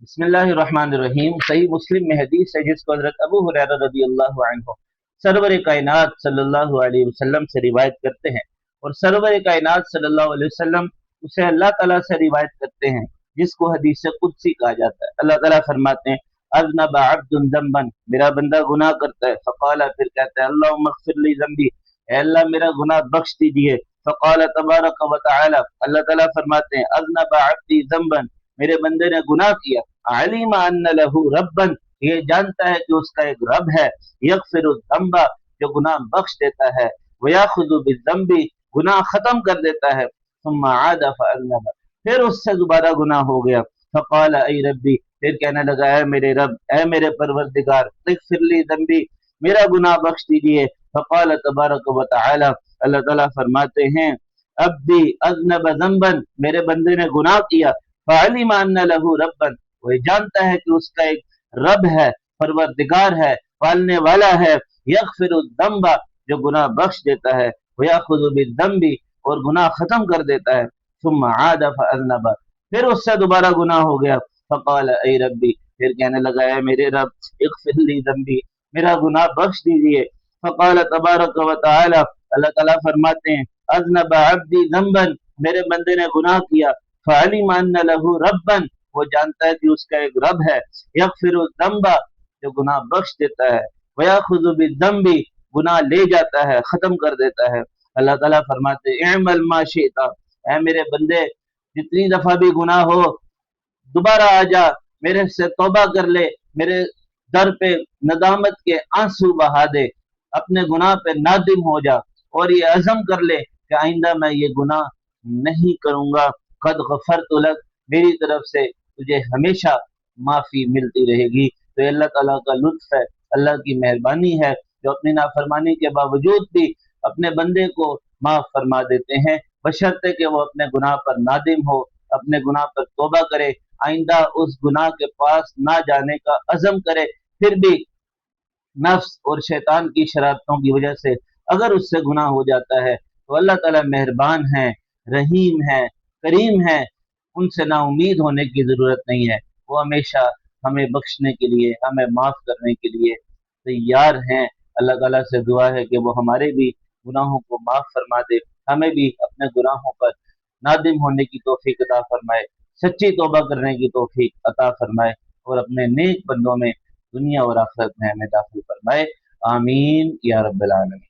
बिस्मिल्लाहिर्रहमानिर्रहीम। सही मुस्लिम में हदीस है जिसको हजरत अबू हुरैरा रज़ी अल्लाह अन्हु सरवर कायनात सल्लल्लाहु अलैहि वसल्लम से रिवायत करते हैं, और सरवर कायनात सल्लल्लाहु अलैहि वसल्लम उसे अल्लाह ताला से रिवायत करते हैं, जिसको हदीस कुदसी कहा जाता है। अल्लाह ताला फरमाते हैं, अज़नब अब्दुन ज़ंबन, मेरा बंदा गुनाह करता है। फ़क़ाला, फिर कहता है, अल्लाहुम्मा इग़फ़िर ली ज़ंबी, ऐ अल्लाह मेरा गुनाह बख्श दीजिए। फ़क़ाला तबारक व तआला, अल्लाह ताला फरमाते हैं, अज़नब अब्दी ज़ंबन, मेरे बंदे ने गुनाह किया। अलिम अन्न लहू रब्बन, ये जानता है कि उसका एक रब है। यगफिरु ज़ंबा, जो गुनाह बख्श देता है। वयाखुज़ु बिज़्ज़ंबी, गुनाह खत्म कर देता है। सुम्मा आदा फ़अज़नब, फिर उससे दोबारा गुनाह हो गया। फ़क़ाल ऐ रब्बी, फिर कहने लगा, ऐ मेरे रब, ऐ मेरे परवरदिगार, इग़फिर ली ज़ंबी, मेरा गुनाह बख्श दीजिए। फ़क़ाल तबारक व तआला, अल्लाह ताला फरमाते हैं, अब्दी अज़नब ज़ंबन, मेरे बंदे ने गुनाह किया। फ़अलिम अन्न लहू रब्बन, वो जानता है कि उसका एक रब है, परवरदिगार है, पालने वाला है। यगफिरु ज़ंबा, जो गुनाह बख्श देता है। वयाखुज़ु बिज़्ज़ंबी, और गुनाह खत्म कर देता है। सुम्मा आदा फ़अज़नब, फिर उससे दोबारा गुनाह हो गया। फ़क़ाल ऐ रब्बी, फिर कहने लगा, है मेरे रब, इग़फिर ली ज़ंबी, मेरा गुनाह बख्श दीजिए। फ़क़ाल तबारक व तआला, अल्लाह ताला फरमाते हैं, अज़नब अब्दी ज़ंबन, मेरे बंदे ने गुनाह किया। फ़अलिम अन्न लहू रब्बन, वो जानता है कि उसका एक रब है। यगफिरु ज़ंबा, जो गुनाह बख्श देता है। वयाखुज़ु बिज़्ज़ंबी, गुनाह ले जाता है, खत्म कर देता है। अल्लाह ताला फरमाते हैं, इअमल मा शिअता, ऐ मेरे बंदे, जितनी दफा भी गुनाह हो, दोबारा आ जा, मेरे से तौबा कर ले, मेरे दर पे नदामत के आंसू बहा दे, अपने गुनाह पे नादिम हो जा, और ये अज़म कर ले कि आइंदा मैं ये गुनाह नहीं करूंगा। कद गफरतु लक, मेरी तरफ से तुझे हमेशा माफी मिलती रहेगी। तो अल्लाह ताला का लुत्फ है, अल्लाह की मेहरबानी है, जो अपनी नाफरमानी के बावजूद भी अपने बंदे को माफ फरमा देते हैं, बशर्ते कि वो अपने गुनाह पर नादिम हो, अपने गुनाह पर तौबा करे, आइंदा उस गुनाह के पास ना जाने का अज़म करे। फिर भी नफ्स और शैतान की शरारतों की वजह से अगर उससे गुनाह हो जाता है, तो अल्लाह ताला मेहरबान है, रहीम है, करीम है, उनसे ना उम्मीद होने की जरूरत नहीं है। वो हमेशा हमें बख्शने के लिए, हमें माफ करने के लिए तैयार हैं। अल्लाह ताला से दुआ है कि वो हमारे भी गुनाहों को माफ फरमा दे, हमें भी अपने गुनाहों पर नादिम होने की तौफीक अता फरमाए, सच्ची तौबा करने की तौफीक अता फरमाए, और अपने नेक बंदों में दुनिया और आखिरत में हमें दाखिल फरमाए। आमीन या रब्बल आलमीन।